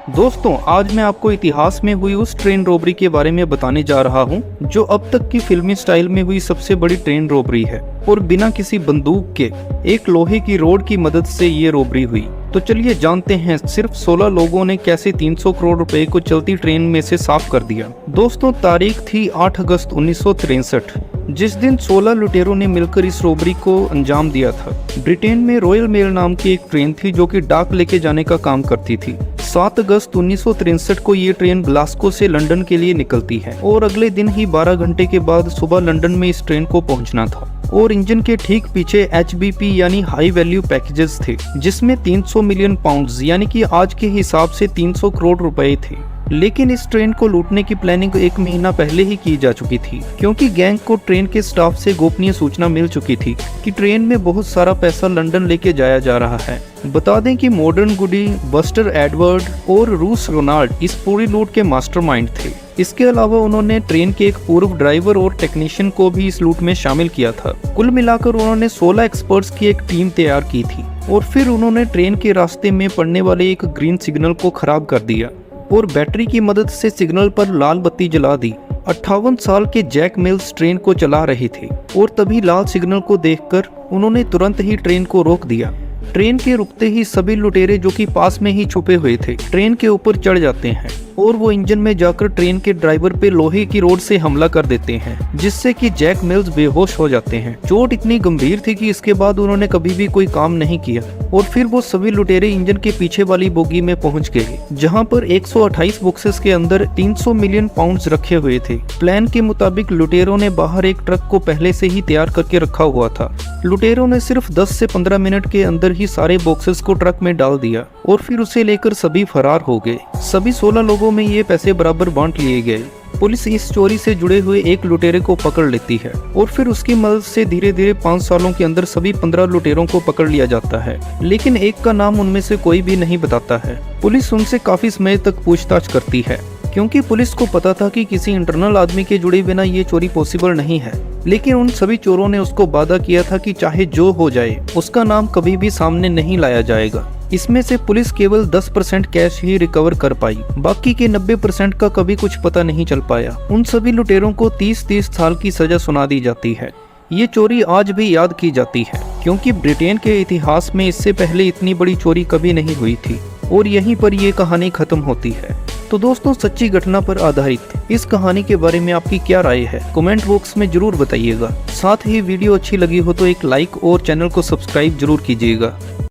दोस्तों, आज मैं आपको इतिहास में हुई उस ट्रेन रॉबरी के बारे में बताने जा रहा हूं, जो अब तक की फिल्मी स्टाइल में हुई सबसे बड़ी ट्रेन रॉबरी है और बिना किसी बंदूक के एक लोहे की रोड की मदद से ये रॉबरी हुई। तो चलिए जानते हैं सिर्फ 16 लोगों ने कैसे 300 करोड़ रुपए को चलती ट्रेन में से साफ कर दिया। दोस्तों, तारीख थी 8 अगस्त 1963, जिस दिन 16 लुटेरों ने मिलकर इस रॉबरी को अंजाम दिया था। ब्रिटेन में रॉयल मेल नाम की एक ट्रेन थी जो कि डाक लेके जाने का काम करती थी। 7 अगस्त 1963 को ये ट्रेन ग्लासगो से लंदन के लिए निकलती है और अगले दिन ही 12 घंटे के बाद सुबह लंदन में इस ट्रेन को पहुंचना था। और इंजन के ठीक पीछे HBP यानी हाई वैल्यू पैकेजेस थे, जिसमें 300 मिलियन पाउंड्स यानी कि आज के हिसाब से 300 करोड़ रुपए थे। लेकिन इस ट्रेन को लूटने की प्लानिंग 1 महीना पहले ही की जा चुकी थी, क्योंकि गैंग को ट्रेन के स्टाफ से गोपनीय सूचना मिल चुकी थी कि ट्रेन में बहुत सारा पैसा लंदन लेके जाया जा रहा है। बता दें कि मॉडर्न गुडी, बस्टर एडवर्ड और रूस रोनाल्ड इस पूरी लूट के मास्टरमाइंड थे। इसके अलावा उन्होंने ट्रेन के एक पूर्व ड्राइवर और टेक्नीशियन को भी इस लूट में शामिल किया था। कुल मिलाकर उन्होंने 16 एक्सपर्ट्स की एक टीम तैयार की थी और फिर उन्होंने ट्रेन के रास्ते में पड़ने वाले एक ग्रीन सिग्नल को खराब कर दिया और बैटरी की मदद से सिग्नल पर लाल बत्ती जला दी। 58 साल के जैक मिल्स ट्रेन को चला रहे थे और तभी लाल सिग्नल को देखकर उन्होंने तुरंत ही ट्रेन को रोक दिया। ट्रेन के रुकते ही सभी लुटेरे जो कि पास में ही छुपे हुए थे ट्रेन के ऊपर चढ़ जाते हैं और वो इंजन में जाकर ट्रेन के ड्राइवर पे लोहे की रोड से हमला कर देते हैं, जिससे कि जैक मिल्स बेहोश हो जाते हैं। चोट इतनी गंभीर थी कि इसके बाद उन्होंने कभी भी कोई काम नहीं किया और फिर वो सभी लुटेरे इंजन के पीछे वाली बोगी में पहुंच गए, जहां पर 128 बॉक्सेस के अंदर 300 मिलियन पाउंड्स रखे हुए थे। प्लान के मुताबिक लुटेरों ने बाहर एक ट्रक को पहले से ही तैयार करके रखा हुआ था। लुटेरों ने सिर्फ 10 से 15 मिनट के अंदर ही सारे बॉक्सेस को ट्रक में डाल दिया और फिर उसे लेकर सभी फरार हो गए। सभी 16 लोगों में ये पैसे बराबर बांट लिए गए। पुलिस इस चोरी से जुड़े हुए एक लुटेरे को पकड़ लेती है और फिर उसकी मदद से धीरे धीरे 5 सालों के अंदर सभी 15 लुटेरों को पकड़ लिया जाता है, लेकिन एक का नाम उनमें से कोई भी नहीं बताता है। पुलिस उनसे काफी समय तक पूछताछ करती है, क्योंकि पुलिस को पता था कि किसी इंटरनल आदमी के जुड़े बिना ये चोरी पॉसिबल नहीं है। लेकिन उन सभी चोरों ने उसको वादा किया था कि चाहे जो हो जाए उसका नाम कभी भी सामने नहीं लाया जाएगा। इसमें से पुलिस केवल 10% कैश ही रिकवर कर पाई, बाकी के 90% का कभी कुछ पता नहीं चल पाया। उन सभी लुटेरों को 30-30 साल की सजा सुना दी जाती है। ये चोरी आज भी याद की जाती है, क्योंकि ब्रिटेन के इतिहास में इससे पहले इतनी बड़ी चोरी कभी नहीं हुई थी और यहीं पर ये कहानी खत्म होती है। तो दोस्तों, सच्ची घटना पर आधारित इस कहानी के बारे में आपकी क्या राय है, कमेंट बॉक्स में जरूर बताइएगा। साथ ही वीडियो अच्छी लगी हो तो एक लाइक और चैनल को सब्सक्राइब जरूर कीजिएगा।